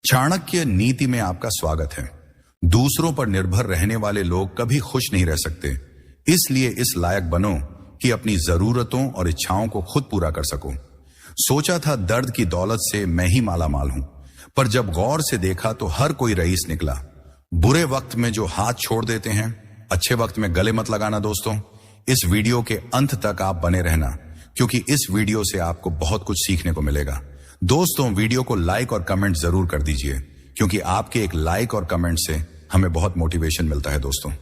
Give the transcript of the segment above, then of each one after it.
चाणक्य नीति में आपका स्वागत है। दूसरों पर निर्भर रहने वाले लोग कभी खुश नहीं रह सकते, इसलिए इस लायक बनो कि अपनी जरूरतों और इच्छाओं को खुद पूरा कर सको। सोचा था दर्द की दौलत से मैं ही माला माल हूं, पर जब गौर से देखा तो हर कोई रईस निकला। बुरे वक्त में जो हाथ छोड़ देते हैं, अच्छे वक्त में गले मत लगाना। दोस्तों, इस वीडियो के अंत तक आप बने रहना, क्योंकि इस वीडियो से आपको बहुत कुछ सीखने को मिलेगा। दोस्तों, वीडियो को लाइक और कमेंट जरूर कर दीजिए, क्योंकि आपके एक लाइक और कमेंट से हमें बहुत मोटिवेशन मिलता है। दोस्तों,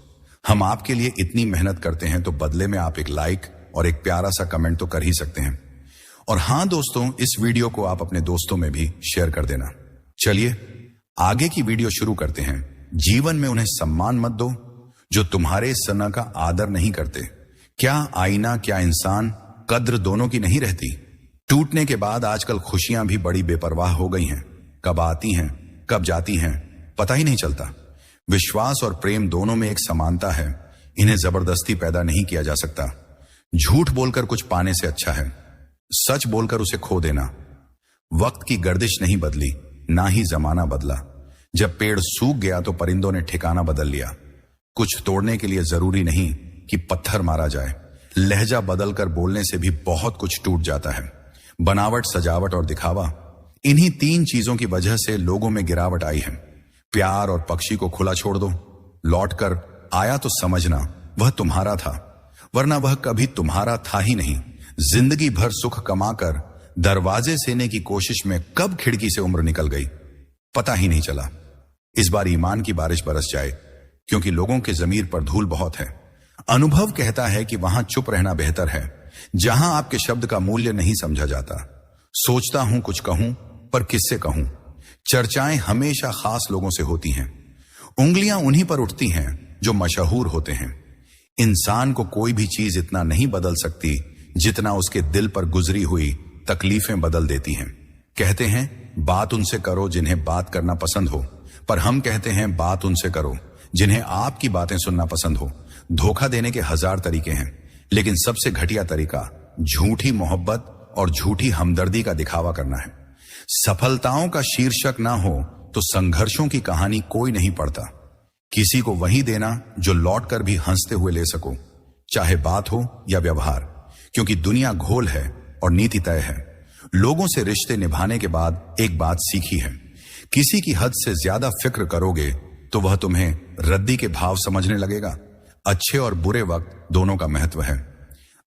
हम आपके लिए इतनी मेहनत करते हैं, तो बदले में आप एक लाइक और एक प्यारा सा कमेंट तो कर ही सकते हैं। और हां दोस्तों, इस वीडियो को आप अपने दोस्तों में भी शेयर कर देना। चलिए आगे की वीडियो शुरू करते हैं। जीवन में उन्हें सम्मान मत दो जो तुम्हारे सना का आदर नहीं करते। क्या आईना, क्या इंसान, कद्र दोनों की नहीं रहती। टूटने के बाद आजकल खुशियां भी बड़ी बेपरवाह हो गई हैं। कब आती हैं, कब जाती हैं, पता ही नहीं चलता। विश्वास और प्रेम दोनों में एक समानता है, इन्हें जबरदस्ती पैदा नहीं किया जा सकता। झूठ बोलकर कुछ पाने से अच्छा है सच बोलकर उसे खो देना। वक्त की गर्दिश नहीं बदली, ना ही जमाना बदला। जब पेड़ सूख गया तो परिंदों ने ठिकाना बदल लिया। कुछ तोड़ने के लिए जरूरी नहीं कि पत्थर मारा जाए, लहजा बदलकर बोलने से भी बहुत कुछ टूट जाता है। बनावट, सजावट और दिखावा, इन्हीं तीन चीजों की वजह से लोगों में गिरावट आई है। प्यार और पक्षी को खुला छोड़ दो, लौटकर आया तो समझना वह तुम्हारा था, वरना वह कभी तुम्हारा था ही नहीं। जिंदगी भर सुख कमाकर दरवाजे सेने की कोशिश में कब खिड़की से उम्र निकल गई, पता ही नहीं चला। इस बार ईमान की बारिश बरस जाए, क्योंकि लोगों के जमीर पर धूल बहुत है। अनुभव कहता है कि वहां चुप रहना बेहतर है, जहां आपके शब्द का मूल्य नहीं समझा जाता। सोचता हूं कुछ कहूं, पर किससे कहूं। चर्चाएं हमेशा खास लोगों से होती हैं। उंगलियां उन्हीं पर उठती हैं जो मशहूर होते हैं। इंसान को कोई भी चीज इतना नहीं बदल सकती जितना उसके दिल पर गुजरी हुई तकलीफें बदल देती हैं। कहते हैं बात उनसे करो जिन्हें बात करना पसंद हो, पर हम कहते हैं बात उनसे करो जिन्हें आपकी बातें सुनना पसंद हो। धोखा देने के 1000 तरीके हैं, लेकिन सबसे घटिया तरीका झूठी मोहब्बत और झूठी हमदर्दी का दिखावा करना है। सफलताओं का शीर्षक ना हो तो संघर्षों की कहानी कोई नहीं पढ़ता। किसी को वही देना जो लौटकर भी हंसते हुए ले सको, चाहे बात हो या व्यवहार, क्योंकि दुनिया घोल है और नीति तय है। लोगों से रिश्ते निभाने के बाद एक बात सीखी है, किसी की हद से ज्यादा फिक्र करोगे तो वह तुम्हें रद्दी के भाव समझने लगेगा। अच्छे और बुरे वक्त दोनों का महत्व है।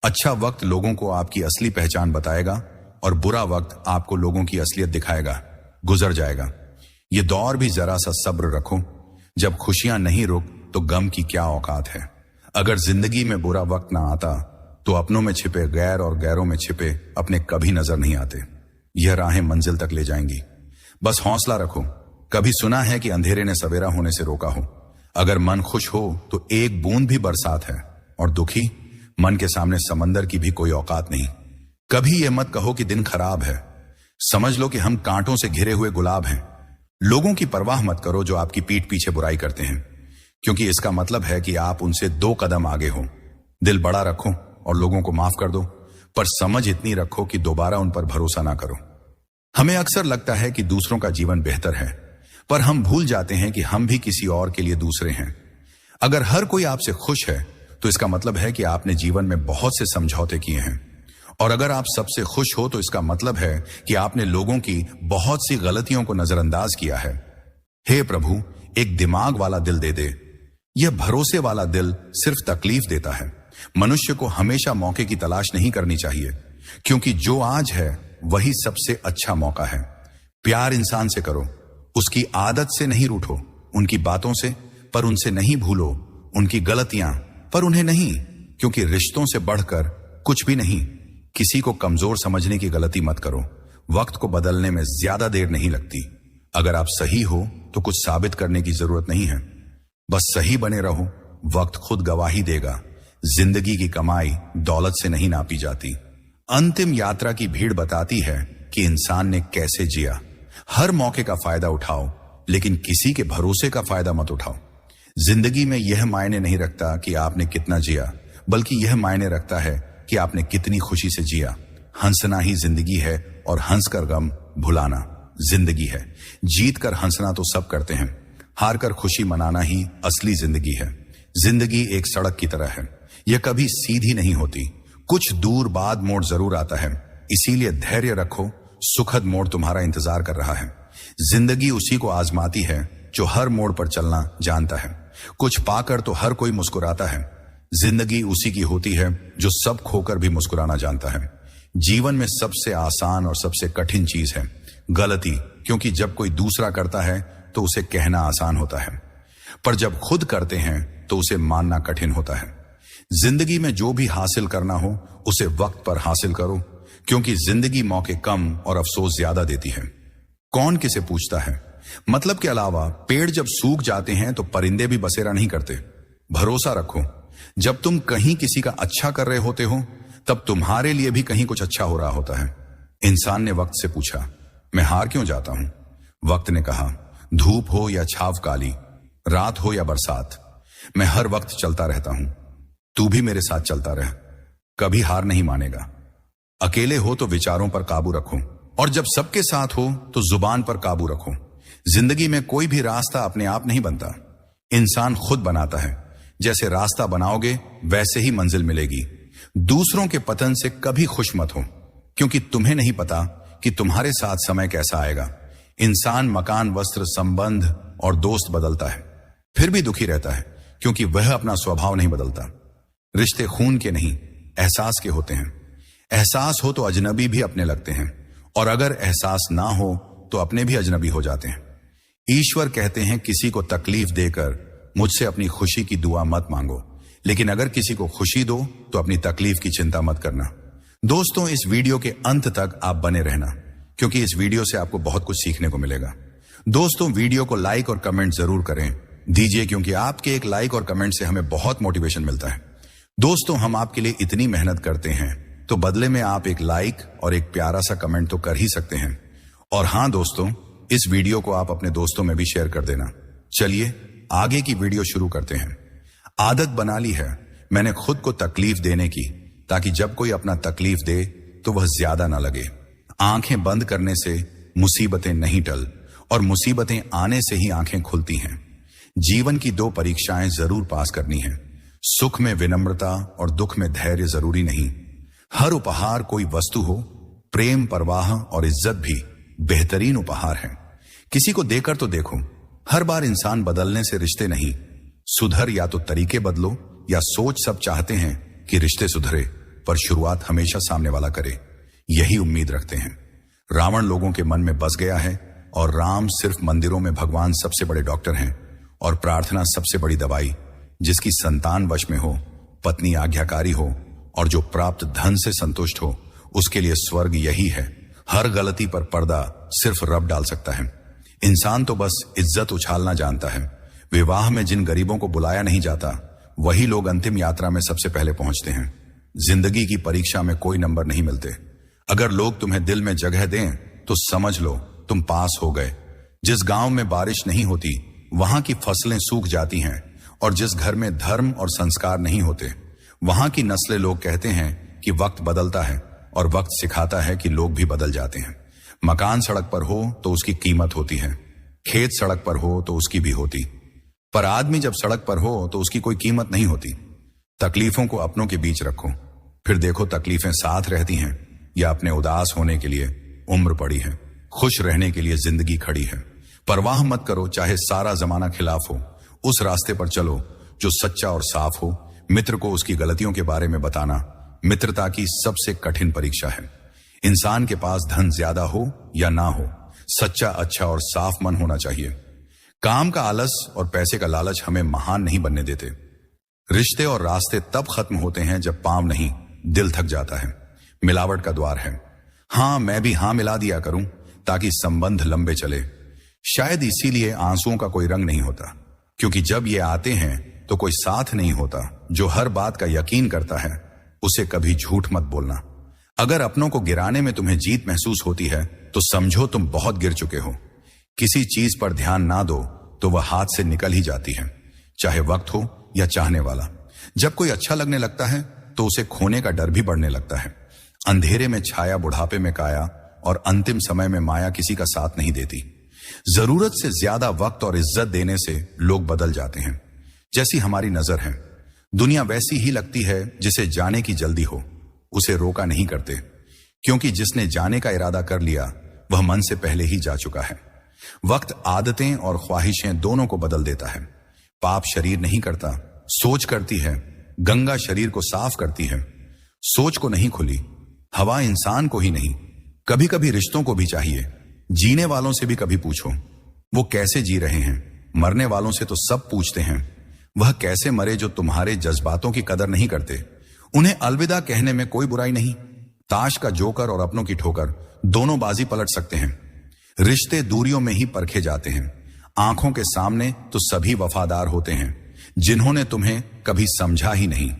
अच्छा वक्त लोगों को आपकी असली पहचान बताएगा और बुरा वक्त आपको लोगों की असलियत दिखाएगा। गुजर जाएगा। ये दौर भी जरा सा सब्र रखो। जब खुशियां नहीं रुक तो गम की क्या औकात है। अगर जिंदगी में बुरा वक्त ना आता तो अपनों में छिपे गैर और गैरों में छिपे अपने कभी नजर नहीं आते। यह राहें मंजिल तक ले जाएंगी। बस हौसला रखो। कभी सुना है कि अंधेरे ने सवेरा होने से रोका हो। अगर मन खुश हो तो एक बूंद भी बरसात है, और दुखी मन के सामने समंदर की भी कोई औकात नहीं। कभी यह मत कहो कि दिन खराब है। समझ लो कि हम कांटों से घिरे हुए गुलाब हैं। लोगों की परवाह मत करो जो आपकी पीठ पीछे बुराई करते हैं, क्योंकि इसका मतलब है कि आप उनसे 2 कदम आगे हो। दिल बड़ा रखो और लोगों को माफ कर दो, पर समझ इतनी रखो कि दोबारा उन पर भरोसा ना करो। हमें अक्सर लगता है कि दूसरों का जीवन बेहतर है, पर हम भूल जाते हैं कि हम भी किसी और के लिए दूसरे हैं। अगर हर कोई आपसे खुश है तो इसका मतलब है कि आपने जीवन में बहुत से समझौते किए हैं, और अगर आप सबसे खुश हो तो इसका मतलब है कि आपने लोगों की बहुत सी गलतियों को नजरअंदाज किया है। हे प्रभु, एक दिमाग वाला दिल दे दे। यह भरोसे वाला दिल सिर्फ तकलीफ देता है। मनुष्य को हमेशा मौके की तलाश नहीं करनी चाहिए, क्योंकि जो आज है वही सबसे अच्छा मौका है। प्यार इंसान से करो, उसकी आदत से नहीं रूठो। उनकी बातों से, पर उनसे नहीं भूलो। उनकी गलतियां, पर उन्हें नहीं, क्योंकि रिश्तों से बढ़कर कुछ भी नहीं। किसी को कमजोर समझने की गलती मत करो। वक्त को बदलने में ज्यादा देर नहीं लगती। अगर आप सही हो तो कुछ साबित करने की जरूरत नहीं है। बस सही बने रहो, वक्त खुद गवाही देगा। जिंदगी की कमाई दौलत से नहीं नापी जाती। अंतिम यात्रा की भीड़ बताती है कि इंसान ने कैसे जिया। हर मौके का फायदा उठाओ, लेकिन किसी के भरोसे का फायदा मत उठाओ। जिंदगी में यह मायने नहीं रखता कि आपने कितना जिया, बल्कि यह मायने रखता है कि आपने कितनी खुशी से जिया। हंसना ही जिंदगी है और हंसकर गम भुलाना। जिंदगी है। जीत कर हंसना तो सब करते हैं, हार कर खुशी मनाना ही असली जिंदगी है। जिंदगी एक सड़क की तरह है, यह कभी सीधी नहीं होती, कुछ दूर बाद मोड़ जरूर आता है। इसीलिए धैर्य रखो, सुखद मोड़ तुम्हारा इंतजार कर रहा है। जिंदगी उसी को आजमाती है जो हर मोड़ पर चलना जानता है। कुछ पाकर तो हर कोई मुस्कुराता है। जिंदगी उसी की होती है जो सब खोकर भी मुस्कुराना जानता है। जीवन में सबसे आसान और सबसे कठिन चीज है गलती, क्योंकि जब कोई दूसरा करता है तो उसे कहना आसान होता है, पर जब खुद करते हैं तो उसे मानना कठिन होता है। जिंदगी में जो भी हासिल करना हो उसे वक्त पर हासिल करो, क्योंकि जिंदगी मौके कम और अफसोस ज्यादा देती है। कौन किसे पूछता है? मतलब के अलावा पेड़ जब सूख जाते हैं तो परिंदे भी बसेरा नहीं करते। भरोसा रखो, जब तुम कहीं किसी का अच्छा कर रहे होते हो तब तुम्हारे लिए भी कहीं कुछ अच्छा हो रहा होता है। इंसान ने वक्त से पूछा, मैं हार क्यों जाता हूं? वक्त ने कहा, धूप हो या छाव काली, रात हो या बरसात, मैं हर वक्त चलता रहता हूं। तू भी मेरे साथ चलता रह, कभी हार नहीं मानेगा। अकेले हो तो विचारों पर काबू रखो, और जब सबके साथ हो तो जुबान पर काबू रखो। जिंदगी में कोई भी रास्ता अपने आप नहीं बनता, इंसान खुद बनाता है। जैसे रास्ता बनाओगे वैसे ही मंजिल मिलेगी। दूसरों के पतन से कभी खुश मत हो, क्योंकि तुम्हें नहीं पता कि तुम्हारे साथ समय कैसा आएगा। इंसान मकान, वस्त्र, संबंध और दोस्त बदलता है, फिर भी दुखी रहता है, क्योंकि वह अपना स्वभाव नहीं बदलता। रिश्ते खून के नहीं, एहसास के होते हैं। एहसास हो तो अजनबी भी अपने लगते हैं, और अगर एहसास ना हो तो अपने भी अजनबी हो जाते हैं। ईश्वर कहते हैं, किसी को तकलीफ देकर मुझसे अपनी खुशी की दुआ मत मांगो, लेकिन अगर किसी को खुशी दो तो अपनी तकलीफ की चिंता मत करना। दोस्तों, इस वीडियो के अंत तक आप बने रहना, क्योंकि इस वीडियो से आपको बहुत कुछ सीखने को मिलेगा। दोस्तों, वीडियो को लाइक और कमेंट जरूर करें दीजिए, क्योंकि आपके एक लाइक और कमेंट से हमें बहुत मोटिवेशन मिलता है। दोस्तों, हम आपके लिए इतनी मेहनत करते हैं, तो बदले में आप एक लाइक और एक प्यारा सा कमेंट तो कर ही सकते हैं। और हां दोस्तों, इस वीडियो को आप अपने दोस्तों में भी शेयर कर देना। चलिए आगे की वीडियो शुरू करते हैं। आदत बना ली है मैंने खुद को तकलीफ देने की, ताकि जब कोई अपना तकलीफ दे तो वह ज्यादा ना लगे। आंखें बंद करने से मुसीबतें नहीं टल, और मुसीबतें आने से ही आंखें खुलती हैं। जीवन की 2 परीक्षाएं जरूर पास करनी है। सुख में विनम्रता और दुख में धैर्य जरूरी नहीं। हर उपहार कोई वस्तु हो, प्रेम, परवाह और इज्जत भी बेहतरीन उपहार है। किसी को देकर तो देखो। हर बार इंसान बदलने से रिश्ते नहीं सुधर, या तो तरीके बदलो, या सोच सब चाहते हैं कि रिश्ते सुधरे, पर शुरुआत हमेशा सामने वाला करे, यही उम्मीद रखते हैं। रावण लोगों के मन में बस गया है, और राम सिर्फ मंदिरों में भगवान सबसे बड़े डॉक्टर हैं, और प्रार्थना सबसे बड़ी दवाई। जिसकी संतान वश में हो, पत्नी आज्ञाकारी हो, और जो प्राप्त धन से संतुष्ट हो, उसके लिए स्वर्ग यही है। हर गलती पर पर्दा सिर्फ रब डाल सकता है। इंसान तो बस इज्जत उछालना जानता है। विवाह में जिन गरीबों को बुलाया नहीं जाता, वही लोग अंतिम यात्रा में सबसे पहले पहुंचते हैं। जिंदगी की परीक्षा में कोई नंबर नहीं मिलते। अगर लोग तुम्हें दिल में जगह दें तो समझ लो तुम पास हो गए। जिस गांव में बारिश नहीं होती, वहां की फसलें सूख जाती हैं, और जिस घर में धर्म और संस्कार नहीं होते, वहां की नस्लें लोग कहते हैं कि वक्त बदलता है, और वक्त सिखाता है कि लोग भी बदल जाते हैं। मकान सड़क पर हो तो उसकी कीमत होती है, खेत सड़क पर हो तो उसकी भी होती, पर आदमी जब सड़क पर हो तो उसकी कोई कीमत नहीं होती। तकलीफों को अपनों के बीच रखो, फिर देखो तकलीफें साथ रहती हैं या अपने उदास होने के लिए उम्र पड़ी है। खुश रहने के लिए जिंदगी खड़ी है। परवाह मत करो चाहे सारा जमाना खिलाफ हो, उस रास्ते पर चलो जो सच्चा और साफ हो। मित्र को उसकी गलतियों के बारे में बताना मित्रता की सबसे कठिन परीक्षा है। इंसान के पास धन ज्यादा हो या ना हो, सच्चा, अच्छा और साफ मन होना चाहिए। काम का आलस और पैसे का लालच हमें महान नहीं बनने देते। रिश्ते और रास्ते तब खत्म होते हैं जब पांव नहीं, दिल थक जाता है। मिलावट का द्वार है। हां, मैं भी हां मिला दिया करूं ताकि संबंध लंबे चले। शायद इसीलिए आंसुओं का कोई रंग नहीं होता, क्योंकि जब ये आते हैं तो कोई साथ नहीं होता। जो हर बात का यकीन करता है उसे कभी झूठ मत बोलना। अगर अपनों को गिराने में तुम्हें जीत महसूस होती है तो समझो तुम बहुत गिर चुके हो। किसी चीज पर ध्यान ना दो तो वह हाथ से निकल ही जाती है, चाहे वक्त हो या चाहने वाला। जब कोई अच्छा लगने लगता है तो उसे खोने का डर भी बढ़ने लगता है। अंधेरे में छाया, बुढ़ापे में काया, और अंतिम समय में माया किसी का साथ नहीं देती। जरूरत से ज्यादा वक्त और इज्जत देने से लोग बदल जाते हैं। जैसी हमारी नजर है, दुनिया वैसी ही लगती है जिसे जाने की जल्दी हो, उसे रोका नहीं करते, क्योंकि जिसने जाने का इरादा कर लिया वह मन से पहले ही जा चुका है। वक्त आदतें और ख्वाहिशें दोनों को बदल देता है। पाप शरीर नहीं करता, सोच करती है। गंगा शरीर को साफ करती है, सोच को नहीं खुली। हवा इंसान को ही नहीं, कभी कभी रिश्तों को भी चाहिए। जीने वालों से भी कभी पूछो वो कैसे जी रहे हैं। मरने वालों से तो सब पूछते हैं वह कैसे मरे जो तुम्हारे जज्बातों की कदर नहीं करते। उन्हें अलविदा कहने में कोई बुराई नहीं। ताश का जोकर और अपनों की ठोकर दोनों बाजी पलट सकते हैं। रिश्ते दूरियों में ही परखे जाते हैं। आंखों के सामने तो सभी वफादार होते हैं। जिन्होंने तुम्हें कभी समझा ही नहीं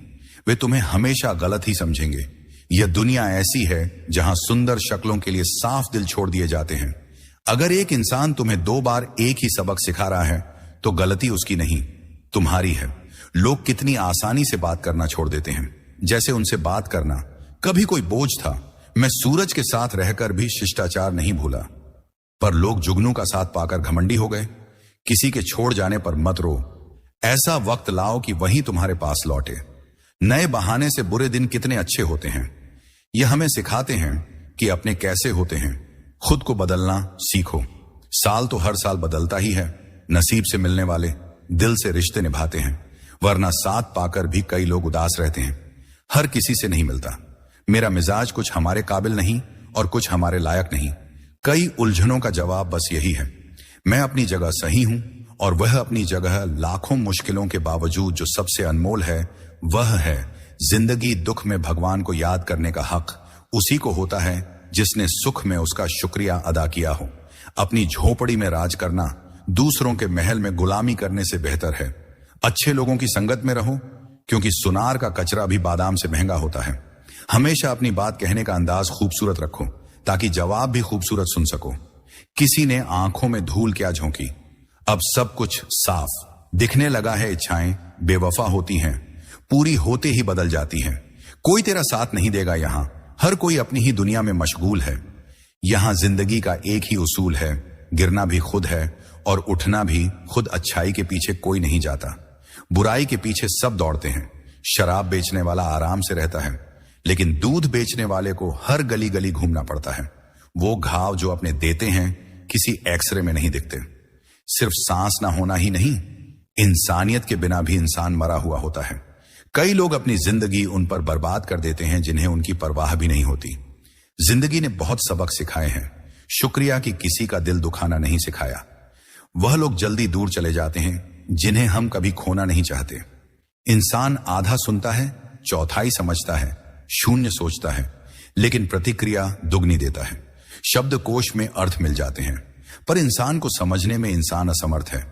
वे तुम्हें हमेशा गलत ही समझेंगे। यह दुनिया ऐसी है जहां सुंदर शक्लों के लिए साफ दिल छोड़ दिए जाते हैं। अगर एक इंसान तुम्हें 2 बार एक ही सबक सिखा रहा है तो गलती उसकी नहीं, तुम्हारी है। लोग कितनी आसानी से बात करना छोड़ देते हैं, जैसे उनसे बात करना कभी कोई बोझ था। मैं सूरज के साथ रहकर भी शिष्टाचार नहीं भूला, पर लोग जुगनू का साथ पाकर घमंडी हो गए। किसी के छोड़ जाने पर मत रो, ऐसा वक्त लाओ कि वही तुम्हारे पास लौटे। नए बहाने से बुरे दिन कितने अच्छे होते हैं। यह हमें सिखाते हैं कि अपने कैसे होते हैं। खुद को बदलना सीखो। साल तो हर साल बदलता ही है। नसीब से मिलने वाले दिल से रिश्ते निभाते हैं, वरना साथ पाकर भी कई लोग उदास रहते हैं। हर किसी से नहीं मिलता। मेरा मिजाज कुछ हमारे काबिल नहीं और कुछ हमारे लायक नहीं। कई उलझनों का जवाब बस यही है, मैं अपनी जगह सही हूं और वह अपनी जगह। लाखों मुश्किलों के बावजूद जो सबसे अनमोल है वह है जिंदगी। दुख में भगवान को याद करने का हक उसी को होता है जिसने सुख में उसका शुक्रिया अदा किया हो। अपनी झोपड़ी में राज करना दूसरों के महल में गुलामी करने से बेहतर है। अच्छे लोगों की संगत में रहो, क्योंकि सुनार का कचरा भी बादाम से महंगा होता है। हमेशा अपनी बात कहने का अंदाज खूबसूरत रखो ताकि जवाब भी खूबसूरत सुन सको। किसी ने आंखों में धूल क्या झोंकी, अब सब कुछ साफ दिखने लगा है। इच्छाएं बेवफा होती हैं, पूरी होते ही बदल जाती हैं। कोई तेरा साथ नहीं देगा यहां, हर कोई अपनी ही दुनिया में मशगूल है। यहां जिंदगी का एक ही उसूल है, गिरना भी खुद है और उठना भी खुद। अच्छाई के पीछे कोई नहीं जाता, बुराई के पीछे सब दौड़ते हैं। शराब बेचने वाला आराम से रहता है, लेकिन दूध बेचने वाले को हर गली गली घूमना पड़ता है। वो घाव जो अपने देते हैं किसी एक्सरे में नहीं दिखते। सिर्फ सांस ना होना ही नहीं, इंसानियत के बिना भी इंसान मरा हुआ होता है। कई लोग अपनी जिंदगी उन पर बर्बाद कर देते हैं जिन्हें उनकी परवाह भी नहीं होती। जिंदगी ने बहुत सबक सिखाए हैं, शुक्रिया कि किसी का दिल दुखाना नहीं सिखाया। वह लोग जल्दी दूर चले जाते हैं जिन्हें हम कभी खोना नहीं चाहते। इंसान आधा सुनता है, चौथाई समझता है, शून्य सोचता है, लेकिन प्रतिक्रिया दुगनी देता है। शब्दकोश में अर्थ मिल जाते हैं, पर इंसान को समझने में इंसान असमर्थ है।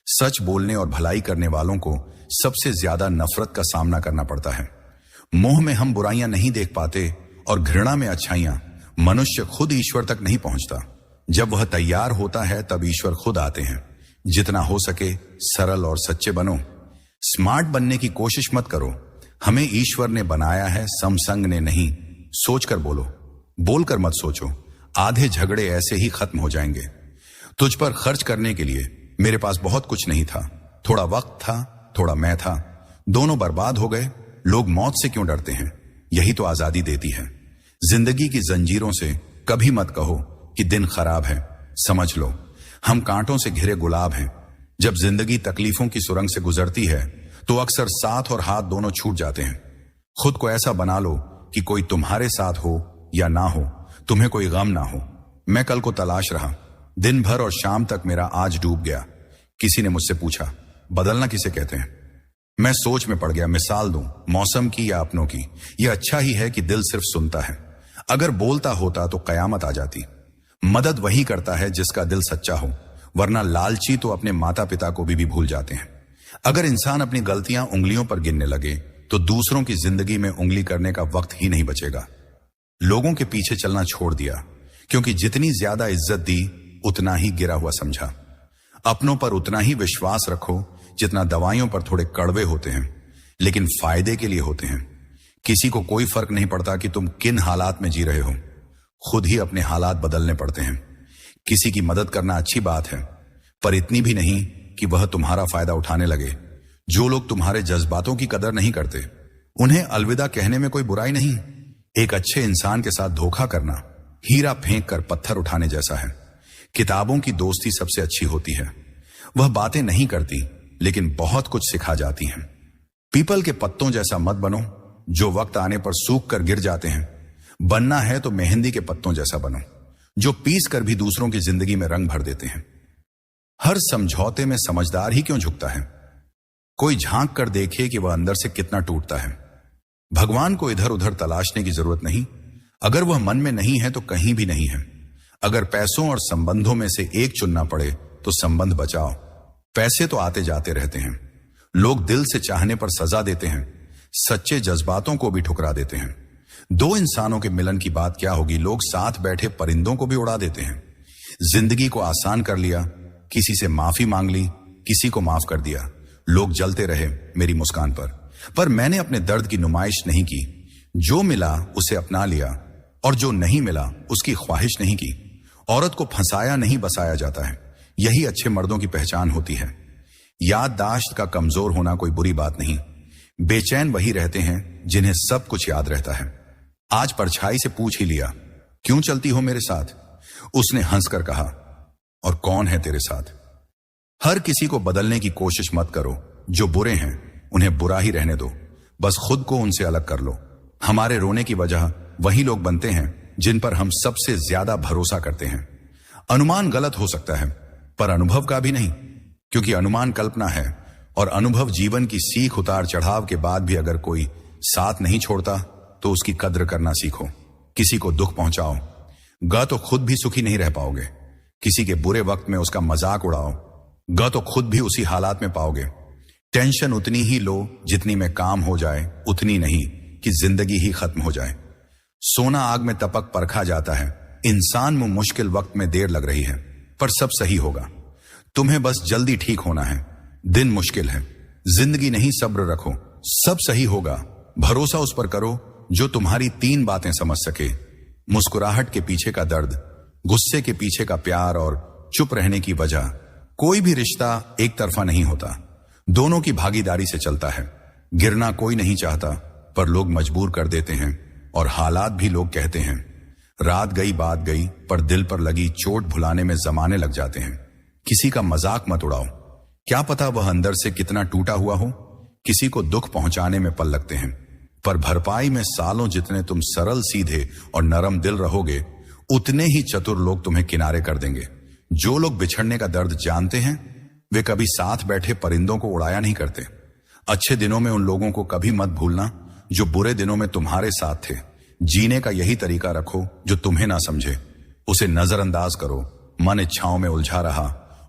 सच बोलने और भलाई करने वालों को सबसे ज्यादा नफरत का सामना करना पड़ता है। मोह में हम बुराइयां नहीं देख पाते और घृणा में अच्छाइयां। मनुष्य खुद ईश्वर तक नहीं पहुंचता, जब वह तैयार होता है तब ईश्वर खुद आते हैं। जितना हो सके सरल और सच्चे बनो। स्मार्ट बनने की कोशिश मत करो, हमें ईश्वर ने बनाया है, समसंग ने नहीं। सोचकर बोलो, बोलकर मत सोचो। आधे झगड़े ऐसे ही खत्म हो जाएंगे। तुझ पर खर्च करने के लिए मेरे पास बहुत कुछ नहीं था। थोड़ा वक्त था, थोड़ा मैं था, दोनों बर्बाद हो गए। लोग मौत से क्यों डरते हैं? यही तो आजादी देती है। जिंदगी की जंजीरों से कभी मत कहो कि दिन खराब है। समझ लो, हम कांटों से घिरे गुलाब हैं। जब जिंदगी तकलीफों की सुरंग से गुजरती है तो अक्सर साथ और हाथ दोनों छूट जाते हैं। खुद को ऐसा बना लो कि कोई तुम्हारे साथ हो या ना हो, तुम्हें कोई गम ना हो। मैं कल को तलाश रहा, दिन भर और शाम तक मेरा आज डूब गया। किसी ने मुझसे पूछा, बदलना किसे कहते हैं? मैं सोच में पड़ गया। मिसाल दूं, मौसम की या अपनों की। यह अच्छा ही है कि दिल सिर्फ सुनता है। अगर बोलता होता तो कयामत आ जाती। मदद वही करता है जिसका दिल सच्चा हो, वरना लालची तो अपने माता पिता को भी भूल जाते हैं। अगर इंसान अपनी गलतियां उंगलियों पर गिनने लगे तो दूसरों की जिंदगी में उंगली करने का वक्त ही नहीं बचेगा। लोगों के पीछे चलना छोड़ दिया, क्योंकि जितनी ज्यादा इज्जत दी उतना ही गिरा हुआ समझा। अपनों पर उतना ही विश्वास रखो जितना दवाइयों पर थोड़े कड़वे होते हैं, लेकिन फायदे के लिए होते हैं। किसी को कोई फर्क नहीं पड़ता कि तुम किन हालात में जी रहे हो। खुद ही अपने हालात बदलने पड़ते हैं। किसी की मदद करना अच्छी बात है, पर इतनी भी नहीं कि वह तुम्हारा फायदा उठाने लगे। जो लोग तुम्हारे जज्बातों की कदर नहीं करते, उन्हें अलविदा कहने में कोई बुराई नहीं। एक अच्छे इंसान के साथ धोखा करना हीरा फेंक कर पत्थर उठाने जैसा है। किताबों की दोस्ती सबसे अच्छी होती है। वह बातें नहीं करती, लेकिन बहुत कुछ सिखा जाती हैं। पीपल के पत्तों जैसा मत बनो, जो वक्त आने पर सूख कर गिर जाते हैं। बनना है तो मेहंदी के पत्तों जैसा बनो, जो पीस कर भी दूसरों की जिंदगी में रंग भर देते हैं। हर समझौते में समझदार ही क्यों झुकता है? कोई झांक कर देखे कि वह अंदर से कितना टूटता है। भगवान को इधर उधर तलाशने की जरूरत नहीं। अगर वह मन में नहीं है तो कहीं भी नहीं है। अगर पैसों और संबंधों में से एक चुनना पड़े तो संबंध बचाओ। पैसे तो आते जाते रहते हैं। लोग दिल से चाहने पर सजा देते हैं, सच्चे जज्बातों को भी ठुकरा देते हैं। दो इंसानों के मिलन की बात क्या होगी, लोग साथ बैठे परिंदों को भी उड़ा देते हैं। जिंदगी को आसान कर लिया, किसी से माफी मांग ली, किसी को माफ कर दिया। लोग जलते रहे मेरी मुस्कान पर मैंने अपने दर्द की नुमाइश नहीं की। जो मिला उसे अपना लिया, और जो नहीं मिला उसकी ख्वाहिश नहीं की। औरत को फंसाया नहीं बसाया जाता है, यही अच्छे मर्दों की पहचान होती है। याददाश्त का कमजोर होना कोई बुरी बात नहीं। बेचैन वही रहते हैं जिन्हें सब कुछ याद रहता है। आज परछाई से पूछ ही लिया, क्यों चलती हो मेरे साथ? उसने हंसकर कहा, और कौन है तेरे साथ? हर किसी को बदलने की कोशिश मत करो। जो बुरे हैं उन्हें बुरा ही रहने दो, बस खुद को उनसे अलग कर लो। हमारे रोने की वजह वही लोग बनते हैं जिन पर हम सबसे ज्यादा भरोसा करते हैं। अनुमान गलत हो सकता है, पर अनुभव का भी नहीं, क्योंकि अनुमान कल्पना है और अनुभव जीवन की सीख। उतार चढ़ाव के बाद भी अगर कोई साथ नहीं छोड़ता तो उसकी कद्र करना सीखो। किसी को दुख पहुंचाओ गा तो खुद भी सुखी नहीं रह पाओगे। किसी के बुरे वक्त में उसका मजाक उड़ाओ गा तो खुद भी उसी हालात में पाओगे। टेंशन उतनी ही लो जितनी में काम हो जाए, उतनी नहीं कि जिंदगी ही खत्म हो जाए। सोना आग में तपक परखा जाता है। इंसान में मुश्किल वक्त में देर लग रही है, पर सब सही होगा। तुम्हें बस जल्दी ठीक होना है। दिन मुश्किल है, जिंदगी नहीं, सब्र रखो, सब सही होगा। भरोसा उस पर करो जो तुम्हारी 3 बातें समझ सके। मुस्कुराहट के पीछे का दर्द, गुस्से के पीछे का प्यार और चुप रहने की वजह। कोई भी रिश्ता एक तरफा नहीं होता, दोनों की भागीदारी से चलता है। गिरना कोई नहीं चाहता, पर लोग मजबूर कर देते हैं, और हालात भी लोग कहते हैं। रात गई बात गई, पर दिल पर लगी चोट भुलाने में जमाने लग जाते हैं। किसी का मजाक मत उड़ाओ, क्या पता वह अंदर से कितना टूटा हुआ हो। किसी को दुख पहुंचाने में पल लगते हैं, पर भरपाई में सालों जितने तुम सरल सीधे और नरम दिल रहोगे, उतने ही चतुर लोग तुम्हें किनारे कर देंगे। जो लोग बिछड़ने का दर्द जानते हैं, वे कभी साथ बैठे परिंदों को उड़ाया नहीं करते। अच्छे दिनों में उन लोगों को कभी मत भूलना जो बुरे दिनों में तुम्हारे साथ थे। जीने का यही तरीका रखो जो तुम्हें ना समझे, उसे नजरअंदाज करो। मन इच्छाओं में उलझा रहा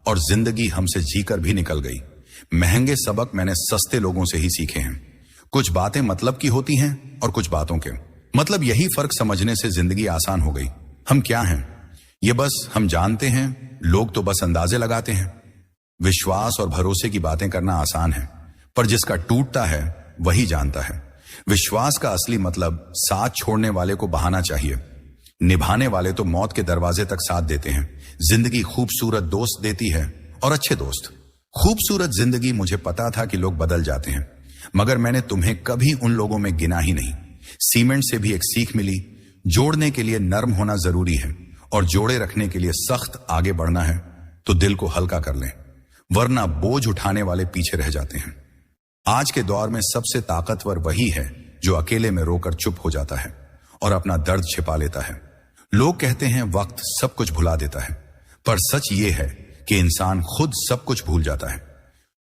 और जिंदगी हमसे जीकर भी निकल गई। महंगे सबक मैंने सस्ते लोगों से ही सीखे हैं। कुछ बातें मतलब की होती हैं और कुछ बातों के मतलब। यही फर्क समझने से जिंदगी आसान हो गई। हम क्या हैं ये बस हम जानते हैं, लोग तो बस अंदाजे लगाते हैं। विश्वास और भरोसे की बातें करना आसान है, पर जिसका टूटता है वही जानता है। विश्वास का असली मतलब साथ छोड़ने वाले को बहाना चाहिए, निभाने वाले तो मौत के दरवाजे तक साथ देते हैं। जिंदगी खूबसूरत दोस्त देती है और अच्छे दोस्त। खूबसूरत जिंदगी, मुझे पता था कि लोग बदल जाते हैं, मगर मैंने तुम्हें कभी उन लोगों में गिना ही नहीं। सीमेंट से भी एक सीख मिली, जोड़ने के लिए नर्म होना जरूरी है और जोड़े रखने के लिए सख्त आगे बढ़ना है। तो दिल को हल्का कर लें, वरना बोझ उठाने वाले पीछे रह जाते हैं। आज के दौर में सबसे ताकतवर वही है जो अकेले में रोकर चुप हो जाता है और अपना दर्द छिपा लेता है। लोग कहते हैं वक्त सब कुछ भुला देता है, पर सच ये है कि इंसान खुद सब कुछ भूल जाता है।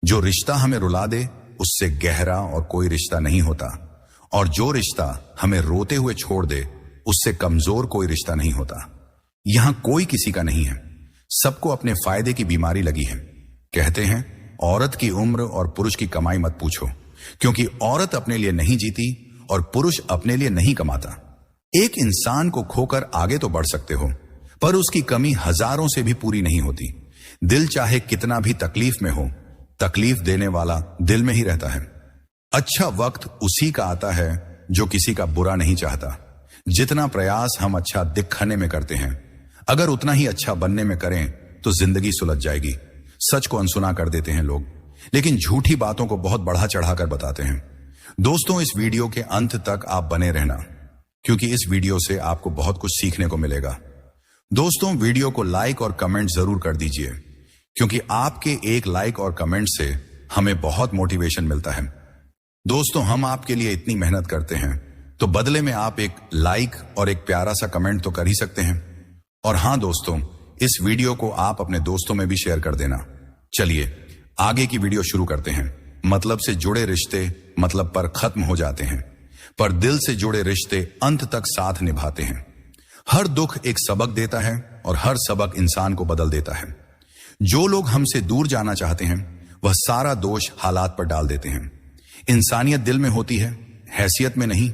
जो रिश्ता हमें रुला दे उससे गहरा और कोई रिश्ता नहीं होता, और जो रिश्ता हमें रोते हुए छोड़ दे उससे कमजोर कोई रिश्ता नहीं होता। यहां कोई किसी का नहीं है, सबको अपने फायदे की बीमारी लगी है। कहते हैं औरत की उम्र और पुरुष की कमाई मत पूछो, क्योंकि औरत अपने लिए नहीं जीती और पुरुष अपने लिए नहीं कमाता। एक इंसान को खोकर आगे तो बढ़ सकते हो, पर उसकी कमी हजारों से भी पूरी नहीं होती। दिल चाहे कितना भी तकलीफ में हो, तकलीफ देने वाला दिल में ही रहता है। अच्छा वक्त उसी का आता है जो किसी का बुरा नहीं चाहता। जितना प्रयास हम अच्छा दिखने में करते हैं, अगर उतना ही अच्छा बनने में करें तो जिंदगी सुलझ जाएगी। सच को अनसुना कर देते हैं लोग, लेकिन झूठी बातों को बहुत बढ़ा चढ़ाकर बताते हैं। दोस्तों, इस वीडियो के अंत तक आप बने रहना, क्योंकि इस वीडियो से आपको बहुत कुछ सीखने को मिलेगा। दोस्तों, वीडियो को लाइक और कमेंट जरूर कर दीजिए, क्योंकि आपके एक लाइक और कमेंट से हमें बहुत मोटिवेशन मिलता है। दोस्तों, हम आपके लिए इतनी मेहनत करते हैं, तो बदले में आप एक लाइक और एक प्यारा सा कमेंट तो कर ही सकते हैं। और हां दोस्तों, इस वीडियो को आप अपने दोस्तों में भी शेयर कर देना। चलिए आगे की वीडियो शुरू करते हैं। मतलब से जुड़े रिश्ते मतलब पर खत्म हो जाते हैं, पर दिल से जुड़े रिश्ते अंत तक साथ निभाते हैं। हर दुख एक सबक देता है और हर सबक इंसान को बदल देता है। जो लोग हमसे दूर जाना चाहते हैं, वह सारा दोष हालात पर डाल देते हैं। इंसानियत दिल में होती है, हैसियत में नहीं।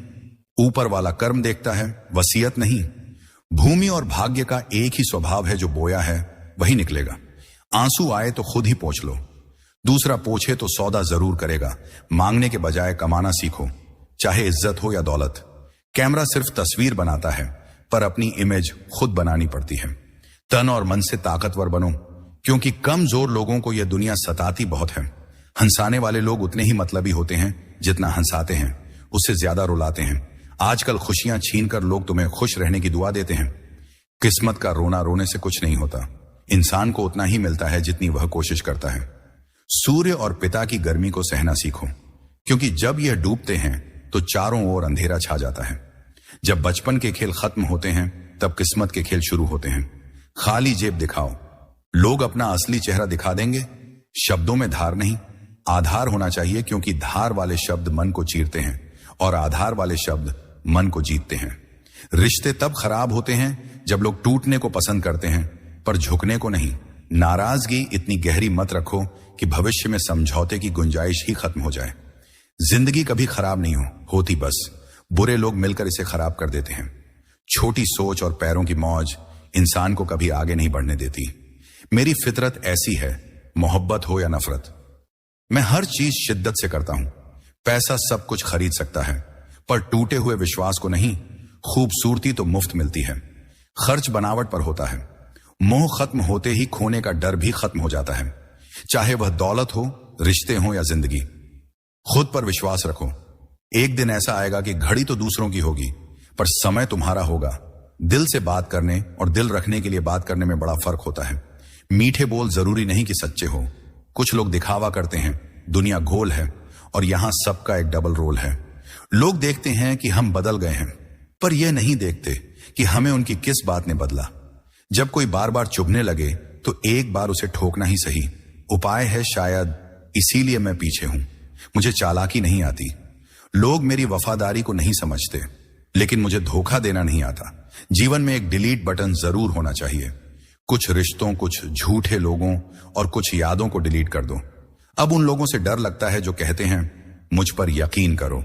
ऊपर वाला कर्म देखता है, वसीयत नहीं। भूमि और भाग्य का एक ही स्वभाव है, जो बोया है वही निकलेगा। आंसू आए तो खुद ही पोंछ लो, दूसरा पोछे तो सौदा जरूर करेगा। मांगने के बजाय कमाना सीखो, चाहे इज्जत हो या दौलत। कैमरा सिर्फ तस्वीर बनाता है, पर अपनी इमेज खुद बनानी पड़ती है। तन और मन से ताकतवर बनो, क्योंकि कमजोर लोगों को यह दुनिया सताती बहुत है। हंसाने वाले लोग उतने ही मतलबी होते हैं जितना हंसाते हैं, उससे ज्यादा रुलाते हैं। आजकल खुशियां छीनकर लोग तुम्हें खुश रहने की दुआ देते हैं। किस्मत का रोना रोने से कुछ नहीं होता। इंसान को उतना ही मिलता है जितनी वह कोशिश करता है। सूर्य और पिता की गर्मी को सहना सीखो, क्योंकि जब यह डूबते हैं तो चारों ओर अंधेरा छा जाता है। जब बचपन के खेल खत्म होते हैं, तब किस्मत के खेल शुरू होते हैं। खाली जेब दिखाओ, लोग अपना असली चेहरा दिखा देंगे। शब्दों में धार नहीं, आधार होना चाहिए, क्योंकि धार वाले शब्द मन को चीरते हैं और आधार वाले शब्द मन को जीतते हैं। रिश्ते तब खराब होते हैं जब लोग टूटने को पसंद करते हैं, पर झुकने को नहीं। नाराजगी इतनी गहरी मत रखो कि भविष्य में समझौते की गुंजाइश ही खत्म हो जाए। जिंदगी कभी खराब नहीं होती, बस बुरे लोग मिलकर इसे खराब कर देते हैं। छोटी सोच और पैरों की मौज इंसान को कभी आगे नहीं बढ़ने देती। मेरी फितरत ऐसी है, मोहब्बत हो या नफरत, मैं हर चीज शिद्दत से करता हूं। पैसा सब कुछ खरीद सकता है, पर टूटे हुए विश्वास को नहीं। खूबसूरती तो मुफ्त मिलती है, खर्च बनावट पर होता है। मोह खत्म होते ही खोने का डर भी खत्म हो जाता है, चाहे वह दौलत हो, रिश्ते हो या जिंदगी। खुद पर विश्वास रखो, एक दिन ऐसा आएगा कि घड़ी तो दूसरों की होगी, पर समय तुम्हारा होगा। दिल से बात करने और दिल रखने के लिए बात करने में बड़ा फर्क होता है। मीठे बोल जरूरी नहीं कि सच्चे हो। कुछ लोग दिखावा करते हैं, दुनिया घोल है और यहां सबका एक डबल रोल है। लोग देखते हैं कि हम बदल गए हैं, पर यह नहीं देखते कि हमें उनकी किस बात ने बदला। जब कोई बार बार चुभने लगे तो एक बार उसे ठोकना ही सही। उपाय है शायद इसीलिए मैं पीछे हूं, मुझे चालाकी नहीं आती। लोग मेरी वफादारी को नहीं समझते, लेकिन मुझे धोखा देना नहीं आता। जीवन में एक डिलीट बटन जरूर होना चाहिए। कुछ रिश्तों, कुछ झूठे लोगों और कुछ यादों को डिलीट कर दो। अब उन लोगों से डर लगता है जो कहते हैं मुझ पर यकीन करो।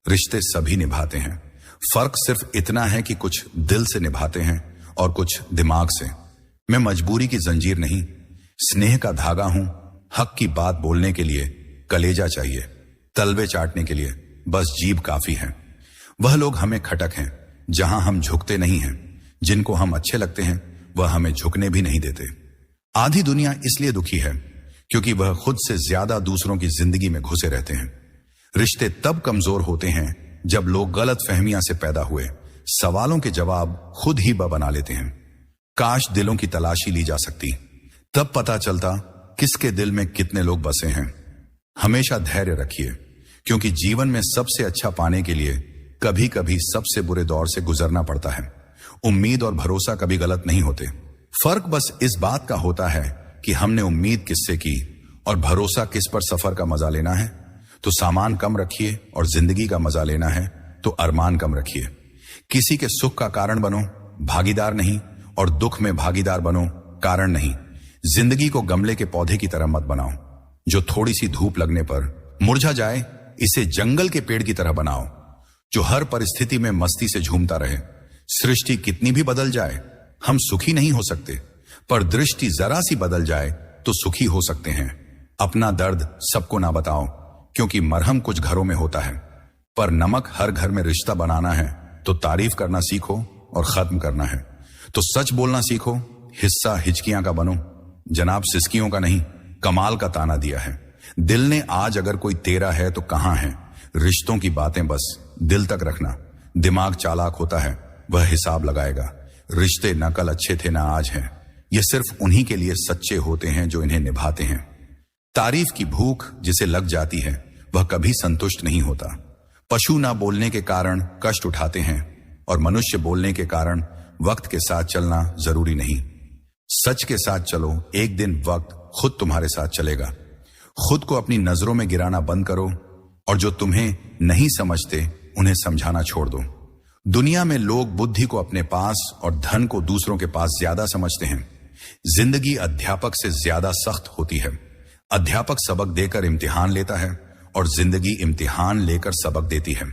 रिश्ते सभी निभाते हैं, फर्क सिर्फ इतना है कि कुछ दिल से निभाते हैं और कुछ दिमाग से। मैं मजबूरी की जंजीर नहीं, स्नेह का धागा हूं। हक की बात बोलने के लिए कलेजा चाहिए, तलवे चाटने के लिए बस जीभ काफी है। वह लोग हमें खटक हैं जहां हम झुकते नहीं हैं। जिनको हम अच्छे लगते हैं वह हमें झुकने भी नहीं देते। आधी दुनिया इसलिए दुखी है क्योंकि वह खुद से ज्यादा दूसरों की जिंदगी में घुसे रहते हैं। रिश्ते तब कमजोर होते हैं जब लोग गलत फहमियां से पैदा हुए सवालों के जवाब खुद ही बना लेते हैं। काश दिलों की तलाशी ली जा सकती, तब पता चलता किसके दिल में कितने लोग बसे हैं। हमेशा धैर्य रखिए, क्योंकि जीवन में सबसे अच्छा पाने के लिए कभी कभी सबसे बुरे दौर से गुजरना पड़ता है। उम्मीद और भरोसा कभी गलत नहीं होते। फर्क बस इस बात का होता है कि हमने उम्मीद किससे की और भरोसा किस पर। सफर का मजा लेना है तो सामान कम रखिए, और जिंदगी का मजा लेना है तो अरमान कम रखिए। किसी के सुख का कारण बनो, भागीदार नहीं, और दुख में भागीदार बनो, कारण नहीं। जिंदगी को गमले के पौधे की तरह मत बनाओ जो थोड़ी सी धूप लगने पर मुरझा जाए। इसे जंगल के पेड़ की तरह बनाओ जो हर परिस्थिति में मस्ती से झूमता रहे। सृष्टि कितनी भी बदल जाए हम सुखी नहीं हो सकते, पर दृष्टि जरा सी बदल जाए तो सुखी हो सकते हैं। अपना दर्द सबको ना बताओ, क्योंकि मरहम कुछ घरों में होता है, पर नमक हर घर में रिश्ता बनाना है तो तारीफ करना सीखो और खत्म करना है तो सच बोलना सीखो। हिस्सा हिचकियां का बनो, जनाब सिसकियों का नहीं। कमाल का ताना दिया है। दिल ने आज अगर कोई तेरा है तो कहां है। रिश्तों की बातें बस दिल तक रखना। दिमाग चालाक होता है, वह हिसाब लगाएगा। रिश्ते न कल अच्छे थे ना आज हैं। यह सिर्फ उन्हीं के लिए सच्चे होते हैं जो इन्हें निभाते हैं। तारीफ की भूख जिसे लग जाती है वह कभी संतुष्ट नहीं होता। पशु ना बोलने के कारण कष्ट उठाते हैं और मनुष्य बोलने के कारण वक्त के साथ चलना जरूरी नहीं। सच के साथ चलो, एक दिन वक्त खुद तुम्हारे साथ चलेगा। खुद को अपनी नजरों में गिराना बंद करो और जो तुम्हें नहीं समझते उन्हें समझाना छोड़ दो। दुनिया में लोग बुद्धि को अपने पास और धन को दूसरों के पास ज्यादा समझते हैं। जिंदगी अध्यापक से ज्यादा सख्त होती है। अध्यापक सबक देकर इम्तिहान लेता है और जिंदगी इम्तिहान लेकर सबक देती है।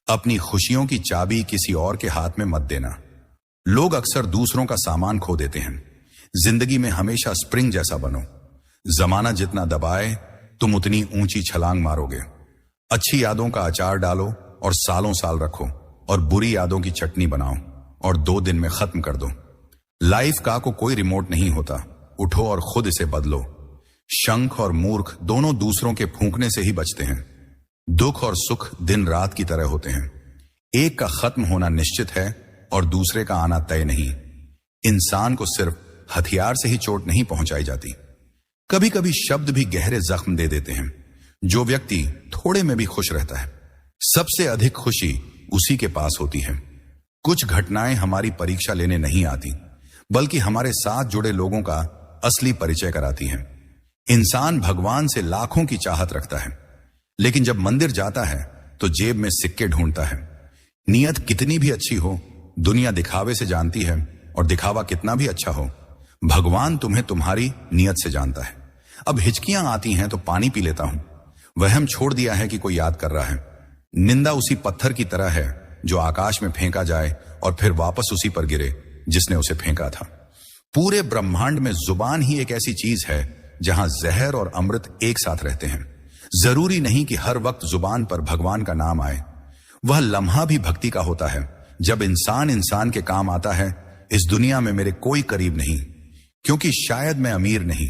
अपनी खुशियों की चाबी किसी और के हाथ में मत देना। लोग अक्सर दूसरों का सामान खो देते हैं। जिंदगी में हमेशा स्प्रिंग जैसा बनो। जमाना जितना दबाए तुम उतनी ऊंची छलांग मारोगे। अच्छी यादों का अचार डालो और सालों साल रखो और बुरी यादों की चटनी बनाओ और 2 दिन में खत्म कर दो। लाइफ का कोई रिमोट नहीं होता, उठो और खुद इसे बदलो। शंख और मूर्ख दोनों दूसरों के फूंकने से ही बचते हैं। दुख और सुख दिन रात की तरह होते हैं। एक का खत्म होना निश्चित है और दूसरे का आना तय नहीं। इंसान को सिर्फ हथियार से ही चोट नहीं पहुंचाई जाती, कभी कभी शब्द भी गहरे जख्म दे देते हैं। जो व्यक्ति थोड़े में भी खुश रहता है, सबसे अधिक खुशी उसी के पास होती है। कुछ घटनाएं हमारी परीक्षा लेने नहीं आती, बल्कि हमारे साथ जुड़े लोगों का असली परिचय कराती हैं। इंसान भगवान से लाखों की चाहत रखता है, लेकिन जब मंदिर जाता है तो जेब में सिक्के ढूंढता है। नियत कितनी भी अच्छी हो, दुनिया दिखावे से जानती है, और दिखावा कितना भी अच्छा हो, भगवान तुम्हें तुम्हारी नियत से जानता है। अब हिचकियां आती हैं तो पानी पी लेता हूं। वहम छोड़ दिया है कि कोई याद कर रहा है। निंदा उसी पत्थर की तरह है जो आकाश में फेंका जाए और फिर वापस उसी पर गिरे जिसने उसे फेंका था। पूरे ब्रह्मांड में जुबान ही एक ऐसी चीज है जहां जहर और अमृत एक साथ रहते हैं। जरूरी नहीं कि हर वक्त जुबान पर भगवान का नाम आए। वह लम्हा भी भक्ति का होता है जब इंसान इंसान के काम आता है। इस दुनिया में मेरे कोई करीब नहीं, क्योंकि शायद मैं अमीर नहीं।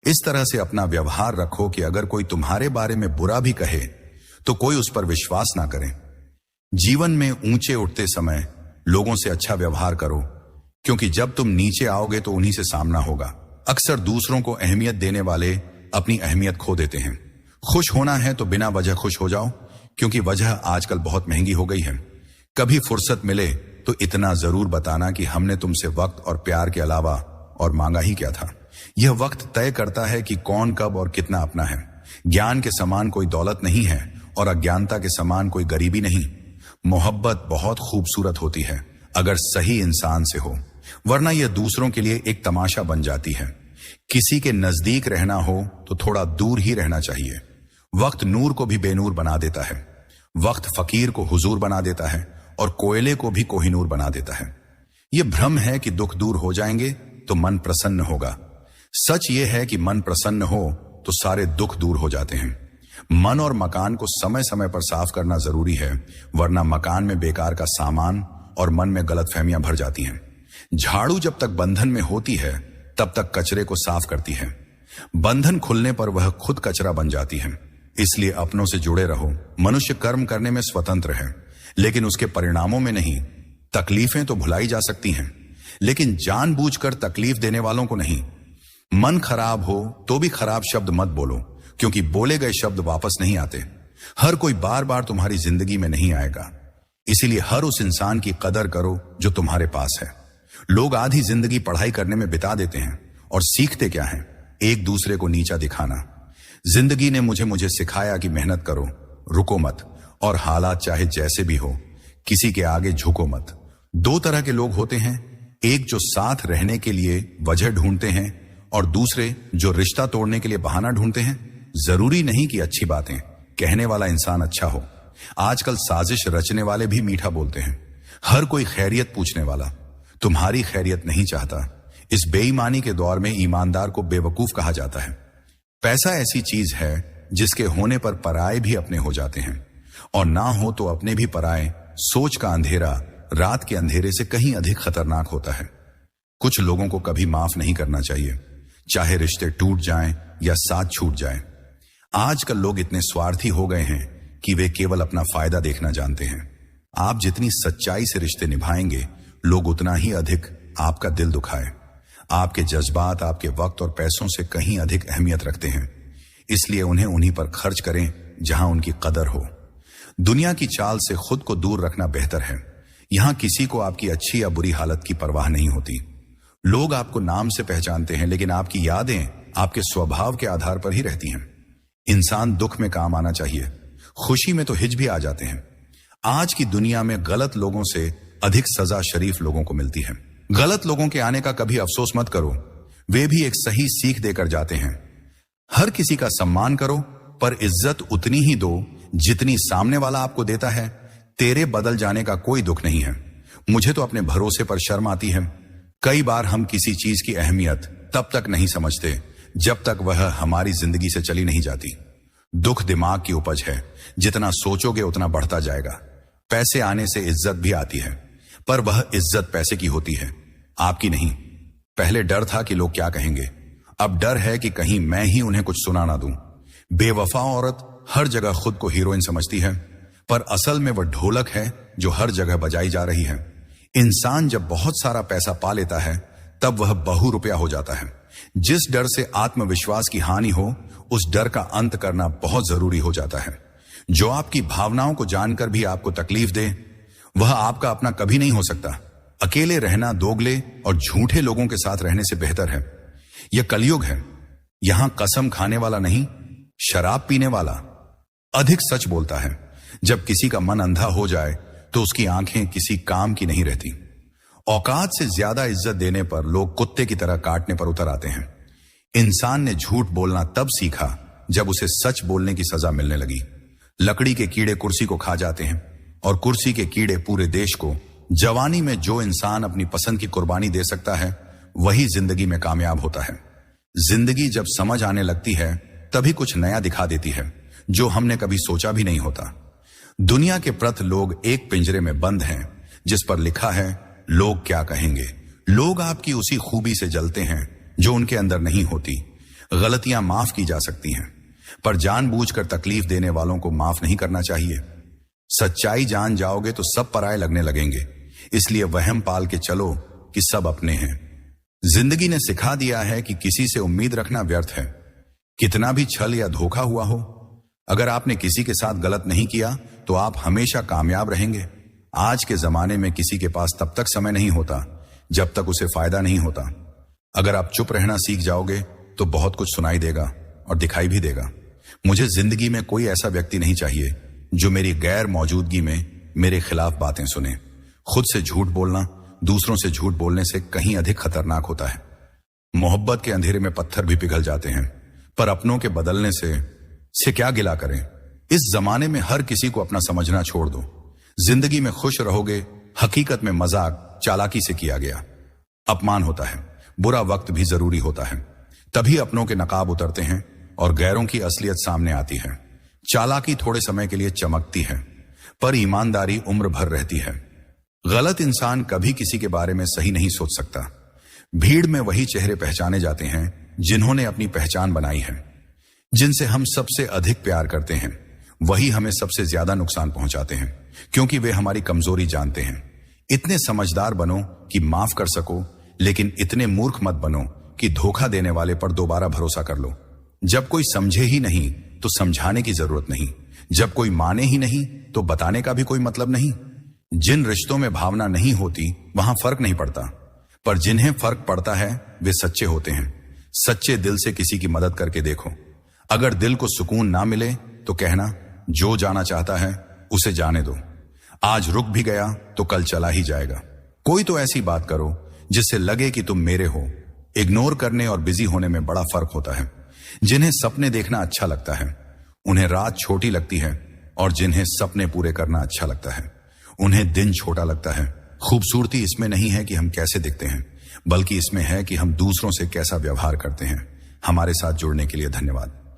इस तरह से अपना व्यवहार रखो कि अगर कोई तुम्हारे बारे में बुरा भी कहे तो कोई उस पर विश्वास ना करे। जीवन में ऊंचे उठते समय लोगों से अच्छा व्यवहार करो, क्योंकि जब तुम नीचे आओगे तो उन्हीं से सामना होगा। अक्सर दूसरों को अहमियत देने वाले अपनी अहमियत खो देते हैं। खुश होना है तो बिना वजह खुश हो जाओ, क्योंकि वजह आजकल बहुत महंगी हो गई है। कभी फुर्सत मिले तो इतना जरूर बताना कि हमने तुमसे वक्त और प्यार के अलावा और मांगा ही क्या था। यह वक्त तय करता है कि कौन कब और कितना अपना है। ज्ञान के समान कोई दौलत नहीं है और अज्ञानता के समान कोई गरीबी नहीं। मोहब्बत बहुत खूबसूरत होती है अगर सही इंसान से हो, वरना यह दूसरों के लिए एक तमाशा बन जाती है। किसी के नजदीक रहना हो तो थोड़ा दूर ही रहना चाहिए। वक्त नूर को भी बेनूर बना देता है। वक्त फकीर को हुजूर बना देता है और कोयले को भी कोहिनूर बना देता है। यह भ्रम है कि दुख दूर हो जाएंगे तो मन प्रसन्न होगा। सच यह है कि मन प्रसन्न हो तो सारे दुख दूर हो जाते हैं। मन और मकान को समय समय पर साफ करना जरूरी है, वरना मकान में बेकार का सामान और मन में गलतफहमियां भर जाती हैं। झाड़ू जब तक बंधन में होती है तब तक कचरे को साफ करती है। बंधन खुलने पर वह खुद कचरा बन जाती है। इसलिए अपनों से जुड़े रहो। मनुष्य कर्म करने में स्वतंत्र है, लेकिन उसके परिणामों में नहीं। तकलीफें तो भुलाई जा सकती हैं, लेकिन जानबूझकर तकलीफ देने वालों को नहीं। मन खराब हो तो भी खराब शब्द मत बोलो, क्योंकि बोले गए शब्द वापस नहीं आते। हर कोई बार बार तुम्हारी जिंदगी में नहीं आएगा, इसीलिए हर उस इंसान की कदर करो जो तुम्हारे पास है। लोग आधी जिंदगी पढ़ाई करने में बिता देते हैं और सीखते क्या है? एक दूसरे को नीचा दिखाना। जिंदगी ने मुझे सिखाया कि मेहनत करो, रुको मत, और हालात चाहे जैसे भी हो किसी के आगे झुको मत। 2 तरह के लोग होते हैं, एक जो साथ रहने के लिए वजह ढूंढते हैं और दूसरे जो रिश्ता तोड़ने के लिए बहाना ढूंढते हैं। जरूरी नहीं कि अच्छी बातें कहने वाला इंसान अच्छा हो। आजकल साजिश रचने वाले भी मीठा बोलते हैं। हर कोई खैरियत पूछने वाला तुम्हारी खैरियत नहीं चाहता। इस बेईमानी के दौर में ईमानदार को बेवकूफ कहा जाता है। पैसा ऐसी चीज है जिसके होने पर पराये भी अपने हो जाते हैं, और ना हो तो अपने भी पराये सोच का अंधेरा रात के अंधेरे से कहीं अधिक खतरनाक होता है। कुछ लोगों को कभी माफ नहीं करना चाहिए, चाहे रिश्ते टूट जाएं या साथ छूट जाएं। आजकल लोग इतने स्वार्थी हो गए हैं कि वे केवल अपना फायदा देखना जानते हैं। आप जितनी सच्चाई से रिश्ते निभाएंगे, लोग उतना ही अधिक आपका दिल दुखाए। आपके जज्बात आपके वक्त और पैसों से कहीं अधिक अहमियत रखते हैं, इसलिए उन्हें उन्हीं पर खर्च करें जहां उनकी कदर हो। दुनिया की चाल से खुद को दूर रखना बेहतर है। यहां किसी को आपकी अच्छी या बुरी हालत की परवाह नहीं होती। लोग आपको नाम से पहचानते हैं, लेकिन आपकी यादें आपके स्वभाव के आधार पर ही रहती हैं। इंसान दुख में काम आना चाहिए, खुशी में तो हिच भी आ जाते हैं। आज की दुनिया में गलत लोगों से अधिक सजा शरीफ लोगों को मिलती है। गलत लोगों के आने का कभी अफसोस मत करो, वे भी एक सही सीख देकर जाते हैं। हर किसी का सम्मान करो, पर इज्जत उतनी ही दो जितनी सामने वाला आपको देता है। तेरे बदल जाने का कोई दुख नहीं है। मुझे तो अपने भरोसे पर शर्म आती है। कई बार हम किसी चीज की अहमियत तब तक नहीं समझते जब तक वह हमारी जिंदगी से चली नहीं जाती। दुख दिमाग की उपज है, जितना सोचोगे उतना बढ़ता जाएगा। पैसे आने से इज्जत भी आती है, पर वह इज्जत पैसे की होती है, आपकी नहीं। पहले डर था कि लोग क्या कहेंगे, अब डर है कि कहीं मैं ही उन्हें कुछ सुना ना दूं। बेवफा औरत हर जगह खुद को हीरोइन समझती है, पर असल में वह ढोलक है जो हर जगह बजाई जा रही है। इंसान जब बहुत सारा पैसा पा लेता है, तब वह बहुरुपया हो जाता है। जिस डर से आत्मविश्वास की हानि हो, उस डर का अंत करना बहुत जरूरी हो जाता है। जो आपकी भावनाओं को जानकर भी आपको तकलीफ दे, वह आपका अपना कभी नहीं हो सकता। अकेले रहना दोगले और झूठे लोगों के साथ रहने से बेहतर है। यह कलयुग है, यहां कसम खाने वाला नहीं, शराब पीने वाला अधिक सच बोलता है। जब किसी का मन अंधा हो जाए तो उसकी आंखें किसी काम की नहीं रहती। औकात से ज्यादा इज्जत देने पर लोग कुत्ते की तरह काटने पर उतर आते हैं। इंसान ने झूठ बोलना तब सीखा जब उसे सच बोलने की सजा मिलने लगी। लकड़ी के कीड़े कुर्सी को खा जाते हैं और कुर्सी के कीड़े पूरे देश को। जवानी में जो इंसान अपनी पसंद की कुर्बानी दे सकता है, वही जिंदगी में कामयाब होता है। जिंदगी जब समझ आने लगती है, तभी कुछ नया दिखा देती है जो हमने कभी सोचा भी नहीं होता। दुनिया के प्रति लोग एक पिंजरे में बंद हैं, जिस पर लिखा है लोग क्या कहेंगे। लोग आपकी उसी खूबी से जलते हैं जो उनके अंदर नहीं होती। गलतियां माफ की जा सकती हैं, पर जानबूझकर तकलीफ देने वालों को माफ नहीं करना चाहिए। सच्चाई जान जाओगे तो सब पराये लगने लगेंगे, इसलिए वहम पाल के चलो कि सब अपने हैं। जिंदगी ने सिखा दिया है कि किसी से उम्मीद रखना व्यर्थ है, कितना भी छल या धोखा हुआ हो। अगर आपने किसी के साथ गलत नहीं किया तो आप हमेशा कामयाब रहेंगे। आज के जमाने में किसी के पास तब तक समय नहीं होता जब तक उसे फायदा नहीं होता। अगर आप चुप रहना सीख जाओगे तो बहुत कुछ सुनाई देगा और दिखाई भी देगा। मुझे जिंदगी में कोई ऐसा व्यक्ति नहीं चाहिए जो मेरी गैर मौजूदगी में मेरे खिलाफ बातें सुने। खुद से झूठ बोलना दूसरों से झूठ बोलने से कहीं अधिक खतरनाक होता है। मोहब्बत के अंधेरे में पत्थर भी पिघल जाते हैं, पर अपनों के बदलने से क्या गिला करें। इस जमाने में हर किसी को अपना समझना छोड़ दो। जिंदगी में खुश रहोगे, हकीकत में मजाक चालाकी से किया गया अपमान होता है। बुरा वक्त भी जरूरी होता है, तभी अपनों के नकाब उतरते हैं और गैरों की असलियत सामने आती है। चालाकी थोड़े समय के लिए चमकती है, पर ईमानदारी उम्र भर रहती है। गलत इंसान कभी किसी के बारे में सही नहीं सोच सकता। भीड़ में वही चेहरे पहचाने जाते हैं जिन्होंने अपनी पहचान बनाई है। जिनसे हम सबसे अधिक प्यार करते हैं, वही हमें सबसे ज्यादा नुकसान पहुंचाते हैं, क्योंकि वे हमारी कमजोरी जानते हैं। इतने समझदार बनो कि माफ कर सको, लेकिन इतने मूर्ख मत बनो कि धोखा देने वाले पर दोबारा भरोसा कर लो। जब कोई समझे ही नहीं तो समझाने की जरूरत नहीं। जब कोई माने ही नहीं तो बताने का भी कोई मतलब नहीं। जिन रिश्तों में भावना नहीं होती वहां फर्क नहीं पड़ता, पर जिन्हें फर्क पड़ता है वे सच्चे होते हैं। सच्चे दिल से किसी की मदद करके देखो। अगर दिल को सुकून ना मिले तो कहना, जो जाना चाहता है उसे जाने दो। आज रुक भी गया तो कल चला ही जाएगा। कोई तो ऐसी बात करो जिससे लगे कि तुम मेरे हो। इग्नोर करने और बिजी होने में बड़ा फर्क होता है। जिन्हें सपने देखना अच्छा लगता है, उन्हें रात छोटी लगती है, और जिन्हें सपने पूरे करना अच्छा लगता है, उन्हें दिन छोटा लगता है। खूबसूरती इसमें नहीं है कि हम कैसे दिखते हैं, बल्कि इसमें है कि हम दूसरों से कैसा व्यवहार करते हैं। हमारे साथ जुड़ने के लिए धन्यवाद।